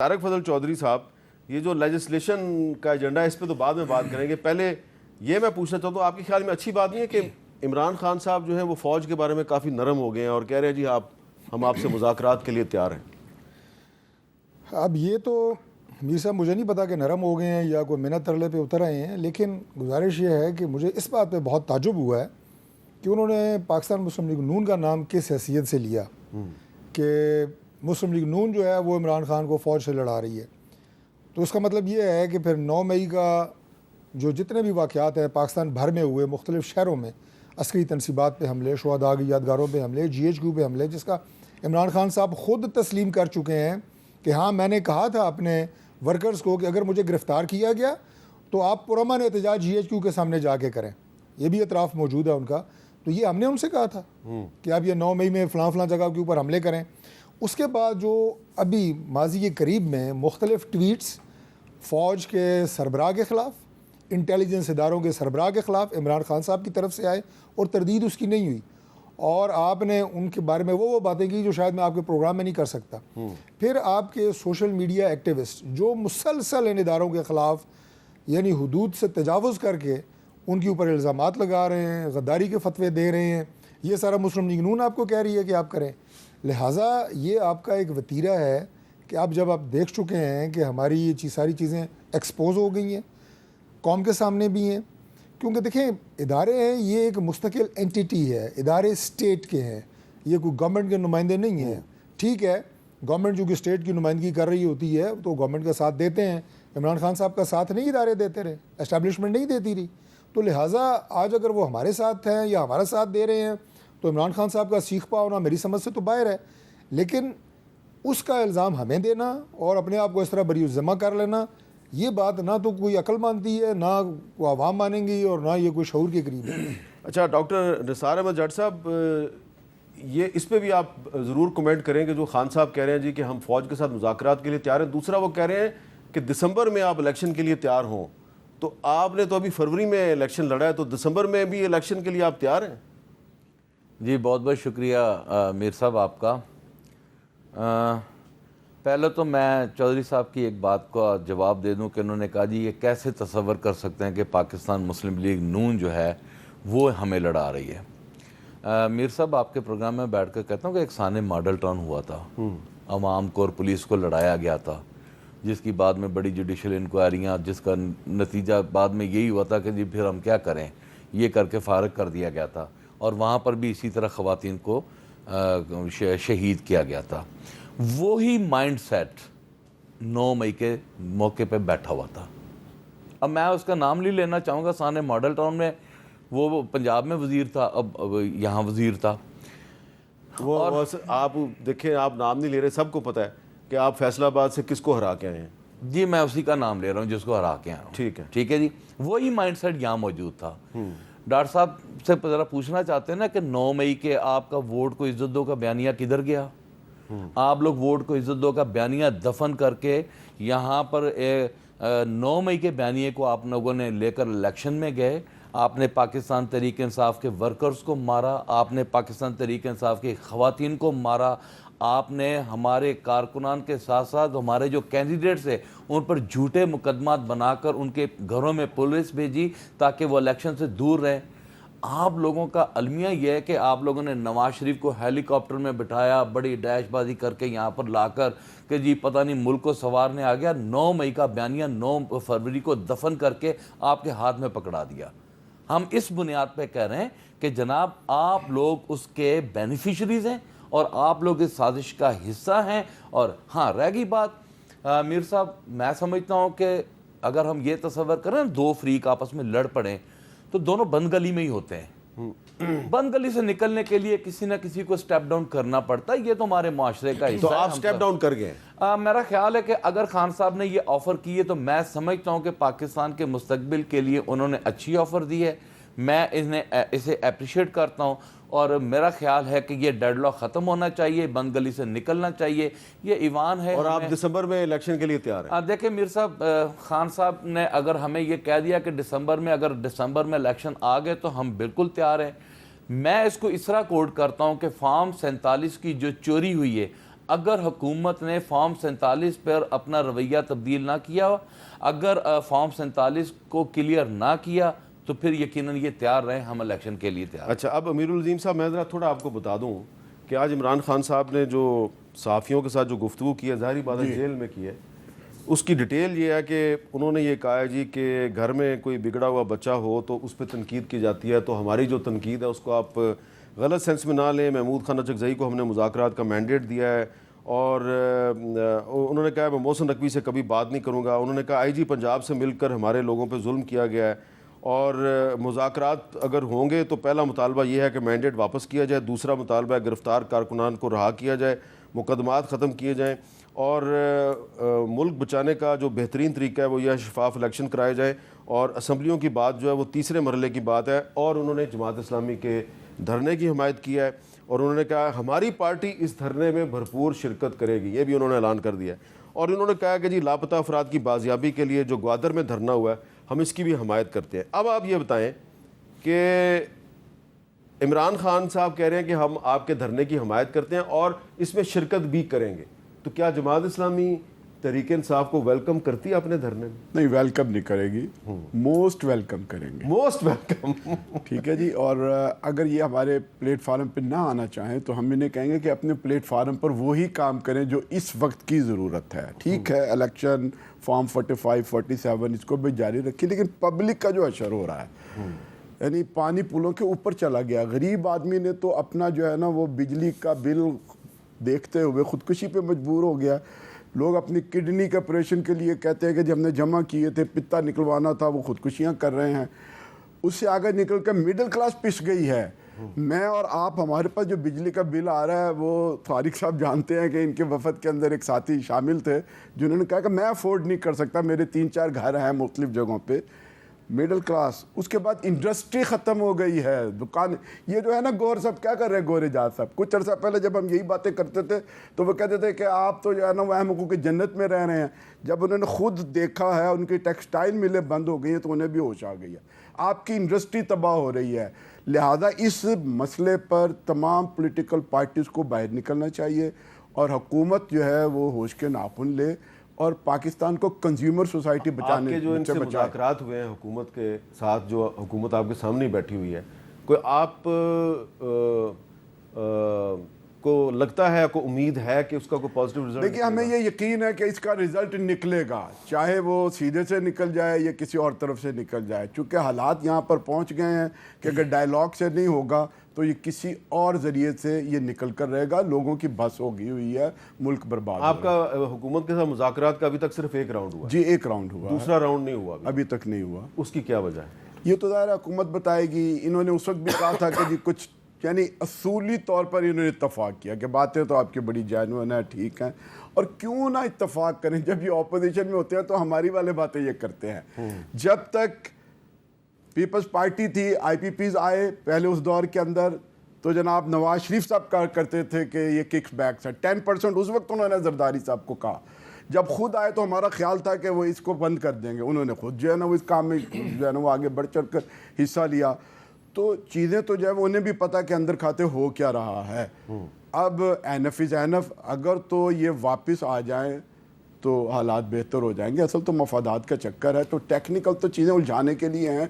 طارق فضل چودھری صاحب، یہ جو لیجسلیشن کا ایجنڈا ہے اس پہ تو بعد میں بات کریں گے. پہلے یہ میں پوچھنا چاہتا ہوں، آپ کے خیال میں اچھی بات نہیں ہے کہ عمران خان صاحب جو ہیں وہ فوج کے بارے میں کافی نرم ہو گئے ہیں اور کہہ رہے ہیں جی ہم آپ سے مذاکرات کے لیے تیار ہیں؟ اب یہ تو میر صاحب مجھے نہیں پتا کہ نرم ہو گئے ہیں یا کوئی منت ترلے پہ اتر آئے ہیں، لیکن گزارش یہ ہے کہ مجھے اس بات پہ بہت تعجب ہوا ہے کہ انہوں نے پاکستان مسلم لیگ نون کا نام کس حیثیت سے لیا کہ مسلم لیگ نون جو ہے وہ عمران خان کو فوج سے لڑا رہی ہے. تو اس کا مطلب یہ ہے کہ پھر 9 مئی کا جو جتنے بھی واقعات ہیں پاکستان بھر میں ہوئے، مختلف شہروں میں عسکری تنصیبات پہ حملے، شہداء کی یادگاروں پہ حملے، GHQ پہ حملے، جس کا عمران خان صاحب خود تسلیم کر چکے ہیں کہ ہاں میں نے کہا تھا اپنے ورکرز کو کہ اگر مجھے گرفتار کیا گیا تو آپ پرامن احتجاج GHQ کے سامنے جا کے کریں. یہ بھی اعتراف موجود ہے ان کا. تو یہ ہم نے ان سے کہا تھا کہ آپ یہ 9 مئی میں فلاں جگہ کے اوپر حملے کریں. اس کے بعد جو ابھی ماضی کے قریب میں مختلف ٹویٹس فوج کے سربراہ کے خلاف، انٹیلیجنس اداروں کے سربراہ کے خلاف عمران خان صاحب کی طرف سے آئے اور تردید اس کی نہیں ہوئی، اور آپ نے ان کے بارے میں وہ باتیں کی جو شاید میں آپ کے پروگرام میں نہیں کر سکتا. پھر آپ کے سوشل میڈیا ایکٹیوسٹ جو مسلسل ان اداروں کے خلاف یعنی حدود سے تجاوز کر کے ان کے اوپر الزامات لگا رہے ہیں، غداری کے فتوے دے رہے ہیں، یہ سارا مسلم لیگ نون آپ کو کہہ رہی ہے کہ آپ کریں. لہٰذا یہ آپ کا ایک وتیرہ ہے کہ آپ جب آپ دیکھ چکے ہیں کہ ہماری یہ ساری چیزیں ایکسپوز ہو گئی ہیں، قوم کے سامنے بھی ہیں، کیونکہ دیکھیں ادارے ہیں یہ ایک مستقل اینٹیٹی ہے، ادارے اسٹیٹ کے ہیں، یہ کوئی گورنمنٹ کے نمائندے نہیں ہیں. ٹھیک ہے، گورنمنٹ جو کہ اسٹیٹ کی نمائندگی کر رہی ہوتی ہے تو گورنمنٹ کا ساتھ دیتے ہیں. عمران خان صاحب کا ساتھ نہیں ادارے دیتے رہے، اسٹیبلشمنٹ نہیں دیتی رہی. تو لہٰذا آج اگر وہ ہمارے ساتھ ہیں یا ہمارا ساتھ دے رہے ہیں تو عمران خان صاحب کا سیخ پا ہونا میری سمجھ سے تو باہر ہے. لیکن اس کا الزام ہمیں دینا اور اپنے آپ کو اس طرح بری الذمہ کر لینا، یہ بات نہ تو کوئی عقل مانتی ہے، نہ کوئی عوام مانیں گی، اور نہ یہ کوئی شعور کے قریب ہے. اچھا ڈاکٹر نثار احمد جٹ صاحب، یہ اس پہ بھی آپ ضرور کمنٹ کریں کہ جو خان صاحب کہہ رہے ہیں جی کہ ہم فوج کے ساتھ مذاکرات کے لیے تیار ہیں، دوسرا وہ کہہ رہے ہیں کہ دسمبر میں آپ الیکشن کے لیے تیار ہوں. تو آپ نے تو ابھی فروری میں الیکشن لڑا ہے، تو دسمبر میں بھی الیکشن کے لیے آپ تیار ہیں؟ جی بہت بہت شکریہ میر صاحب آپ کا. پہلے تو میں چودھری صاحب کی ایک بات کا جواب دے دوں کہ انہوں نے کہا جی یہ کیسے تصور کر سکتے ہیں کہ پاکستان مسلم لیگ نون جو ہے وہ ہمیں لڑا رہی ہے. میر صاحب آپ کے پروگرام میں بیٹھ کر کہتا ہوں کہ ایک سانے ماڈل ٹاؤن ہوا تھا، عوام کو اور پولیس کو لڑایا گیا تھا، جس کی بعد میں بڑی جوڈیشل انکوائریاں، جس کا نتیجہ بعد میں یہی ہوا تھا کہ جی پھر ہم کیا کریں، یہ کر کے فارغ کر دیا گیا تھا. اور وہاں پر بھی اسی طرح خواتین کو شہید کیا گیا تھا. وہی مائنڈ سیٹ 9 مئی کے موقع پہ بیٹھا ہوا تھا. اب میں اس کا نام نہیں لینا چاہوں گا، سانے ماڈل ٹاؤن میں وہ پنجاب میں وزیر تھا، اب یہاں وزیر تھا. وہ آپ دیکھیں، آپ نام نہیں لے رہے، سب کو پتہ ہے کہ آپ فیصل آباد سے کس کو ہرا کے آئے ہیں. جی میں اسی کا نام لے رہا ہوں جس کو ہرا کے آیا ہوں. ٹھیک ہے جی، وہی مائنڈ سیٹ یہاں موجود تھا. ڈاکٹر صاحب سے ذرا پوچھنا چاہتے ہیں نا کہ 9 مئی کے آپ کا ووٹ کو عزت دو کا بیانیہ کدھر گیا؟ آپ لوگ ووٹ کو عزت دو کا بیانیہ دفن کر کے یہاں پر 9 مئی کے بیانیے کو آپ لوگوں نے لے کر الیکشن میں گئے. آپ نے پاکستان تحریک انصاف کے ورکرز کو مارا، آپ نے پاکستان تحریک انصاف کی خواتین کو مارا، آپ نے ہمارے کارکنان کے ساتھ ساتھ ہمارے جو کینڈیڈیٹس ہیں ان پر جھوٹے مقدمات بنا کر ان کے گھروں میں پولیس بھیجی تاکہ وہ الیکشن سے دور رہیں. آپ لوگوں کا المیہ یہ ہے کہ آپ لوگوں نے نواز شریف کو ہیلی کاپٹر میں بٹھایا، بڑی ڈیش بازی کر کے یہاں پر لا کر کہ جی پتہ نہیں ملک کو سنوارنے آ گیا. 9 مئی کا بیانیہ 9 فروری کو دفن کر کے آپ کے ہاتھ میں پکڑا دیا. ہم اس بنیاد پہ کہہ رہے ہیں کہ جناب آپ لوگ اس کے بینیفیشریز ہیں اور آپ لوگ اس سازش کا حصہ ہیں. اور ہاں رہ گئی بات میر صاحب، میں سمجھتا ہوں کہ اگر ہم یہ تصور کریں دو فریق آپس میں لڑ پڑیں تو دونوں بند گلی میں ہی ہوتے ہیں. بند گلی سے نکلنے کے لیے کسی نہ کسی کو سٹیپ ڈاؤن کرنا پڑتا ہے، یہ تو ہمارے معاشرے کا حصہ ہے. تو آپ سٹیپ ڈاؤن کر گئے؟ میرا خیال ہے کہ اگر خان صاحب نے یہ آفر کی ہے تو میں سمجھتا ہوں کہ پاکستان کے مستقبل کے لیے انہوں نے اچھی آفر دی ہے. میں اسے اپریشیٹ کرتا ہوں اور میرا خیال ہے کہ یہ ڈیڈ لاک ختم ہونا چاہیے، بند گلی سے نکلنا چاہیے. یہ ایوان ہے. اور آپ دسمبر میں الیکشن کے لیے تیار ہیں؟ دیکھیں میر صاحب، خان صاحب نے اگر ہمیں یہ کہہ دیا کہ دسمبر میں الیکشن آ گئے تو ہم بالکل تیار ہیں. میں اس کو اس طرح کوڈ کرتا ہوں کہ فارم 47 کی جو چوری ہوئی ہے اگر حکومت نے فارم 47 پر اپنا رویہ تبدیل نہ کیا، اگر فارم 47 کو کلیئر نہ کیا تو پھر یقیناً یہ تیار رہیں، ہم الیکشن کے لیے تیار۔ اچھا، اب امیر العظیم صاحب میں ذرا تھوڑا آپ کو بتا دوں کہ آج عمران خان صاحب نے جو صحافیوں کے ساتھ جو گفتگو کی ہے، ظاہری بات ہے جیل میں کی ہے، اس کی ڈیٹیل یہ ہے کہ انہوں نے یہ کہا ہے جی کہ گھر میں کوئی بگڑا ہوا بچہ ہو تو اس پہ تنقید کی جاتی ہے، تو ہماری جو تنقید ہے اس کو آپ غلط سینس میں نہ لیں۔ محمود خان اچکزئی کو ہم نے مذاکرات کا مینڈیٹ دیا ہے، اور انہوں نے کہا میں محسن نقوی سے کبھی بات نہیں کروں گا۔ انہوں نے کہا آئی جی پنجاب سے مل کر ہمارے لوگوں پہ ظلم کیا گیا ہے، اور مذاکرات اگر ہوں گے تو پہلا مطالبہ یہ ہے کہ مینڈیٹ واپس کیا جائے، دوسرا مطالبہ ہے گرفتار کارکنان کو رہا کیا جائے، مقدمات ختم کیے جائیں، اور ملک بچانے کا جو بہترین طریقہ ہے وہ یہ شفاف الیکشن کرائے جائیں، اور اسمبلیوں کی بات جو ہے وہ تیسرے مرحلے کی بات ہے۔ اور انہوں نے جماعت اسلامی کے دھرنے کی حمایت کی ہے، اور انہوں نے کہا ہماری پارٹی اس دھرنے میں بھرپور شرکت کرے گی، یہ بھی انہوں نے اعلان کر دیا ہے۔ اور انہوں نے کہا کہ جی لاپتہ افراد کی بازیابی کے لیے جو گوادر میں دھرنا ہوا ہے ہم اس کی بھی حمایت کرتے ہیں۔ اب آپ یہ بتائیں کہ عمران خان صاحب کہہ رہے ہیں کہ ہم آپ کے دھرنے کی حمایت کرتے ہیں اور اس میں شرکت بھی کریں گے، تو کیا جماعت اسلامی تحریک انصاف کو ویلکم کرتی ہے اپنے دھرنے میں؟ نہیں، ویلکم نہیں کرے گی، موسٹ ویلکم کریں گے، موسٹ ویلکم۔ ٹھیک ہے جی۔ اور اگر یہ ہمارے پلیٹ فارم پہ نہ آنا چاہیں تو ہم انہیں کہیں گے کہ اپنے پلیٹ فارم پر وہی کام کریں جو اس وقت کی ضرورت ہے۔ ٹھیک ہے، الیکشن، فارم 45 47 اس کو بھی جاری رکھیے، لیکن پبلک کا جو اشر ہو رہا ہے، یعنی پانی پلوں کے اوپر چلا گیا۔ غریب آدمی نے تو اپنا جو ہے نا وہ بجلی کا بل دیکھتے ہوئے خودکشی پہ مجبور ہو گیا۔ لوگ اپنی کڈنی کے آپریشن کے لیے کہتے ہیں کہ جب ہم نے جمع کیے تھے، پتا نکلوانا تھا، وہ خودکشیاں کر رہے ہیں۔ اس سے آگے نکل کر مڈل کلاس پس گئی ہے۔ میں اور آپ، ہمارے پاس جو بجلی کا بل آ رہا ہے، وہ طارق صاحب جانتے ہیں کہ ان کے وفد کے اندر ایک ساتھی شامل تھے جنہوں نے کہا کہ میں افورڈ نہیں کر سکتا، میرے 3-4 گھر ہیں مختلف جگہوں پہ۔ مڈل کلاس، اس کے بعد انڈسٹری ختم ہو گئی ہے، دکان، یہ جو ہے نا گور صاحب کیا کر رہے ہیں، گور اجاز صاحب کچھ عرصہ پہلے جب ہم یہی باتیں کرتے تھے تو وہ کہتے تھے کہ آپ تو جو ہے نا وہ اہم حقوق کی جنت میں رہ رہے ہیں۔ جب انہوں نے خود دیکھا ہے ان کی ٹیکسٹائل ملیں بند ہو گئی ہیں تو انہیں بھی ہوش آ گئی ہے، آپ کی انڈسٹری تباہ ہو رہی ہے۔ لہذا اس مسئلے پر تمام پولیٹیکل پارٹیز کو باہر نکلنا چاہیے، اور حکومت جو ہے وہ ہوش کے ناخن لے اور پاکستان کو کنزیومر سوسائٹی بچانے آپ کے جو ان سے مذاکرات ہوئے ہیں حکومت کے ساتھ، جو حکومت آپ کے سامنے بیٹھی ہوئی ہے، کوئی آپ کو لگتا ہے، کوئی امید ہے کہ اس کا کوئی پازیٹیو رزلٹ؟ دیکھیے، ہمیں یہ یقین ہے کہ اس کا رزلٹ نکلے گا، چاہے وہ سیدھے سے نکل جائے یا کسی اور طرف سے نکل جائے، چونکہ حالات یہاں پر پہنچ گئے ہیں کہ اگر ڈائیلاگ سے نہیں ہوگا تو یہ کسی اور ذریعے سے یہ نکل کر رہے گا۔ لوگوں کی بس ہو گئی ہوئی ہے، ملک برباد۔ آپ کا حکومت کے ساتھ مذاکرات کا ابھی تک صرف ایک راؤنڈ ہوا؟ جی، ایک راؤنڈ ہوا، دوسرا راؤنڈ نہیں ہوا ابھی تک نہیں ہوا۔ اس کی کیا وجہ ہے؟ یہ تو ظاہر حکومت بتائے گی۔ انہوں نے اس وقت بھی کہا تھا کہ جی کچھ، یعنی اصولی طور پر انہوں نے اتفاق کیا کہ باتیں تو آپ کی بڑی جینوئن ہیں، ٹھیک ہیں، اور کیوں نہ اتفاق کریں؟ جب یہ اپوزیشن میں ہوتے ہیں تو ہماری والے باتیں یہ کرتے ہیں۔ جب تک پیپلز پارٹی تھی، آئی پی پیز آئے پہلے اس دور کے اندر، تو جناب نواز شریف صاحب کہا کرتے تھے کہ یہ ککس بیکس ہے، 10% اس وقت انہوں نے زرداری صاحب کو کہا۔ جب خود آئے تو ہمارا خیال تھا کہ وہ اس کو بند کر دیں گے، انہوں نے خود جو ہے نا وہ اس کام میں جو ہے نا وہ آگے بڑھ چڑھ کر حصہ لیا۔ تو چیزیں تو جو ہے وہ انہیں بھی پتا کہ اندر کھاتے ہو کیا رہا ہے۔ اب اینف از اینف، اگر تو یہ واپس آ جائیں تو حالات بہتر ہو جائیں گے۔ اصل تو مفادات کا چکر ہے، تو ٹیکنیکل تو چیزیں الجھانے کے لیے ہیں،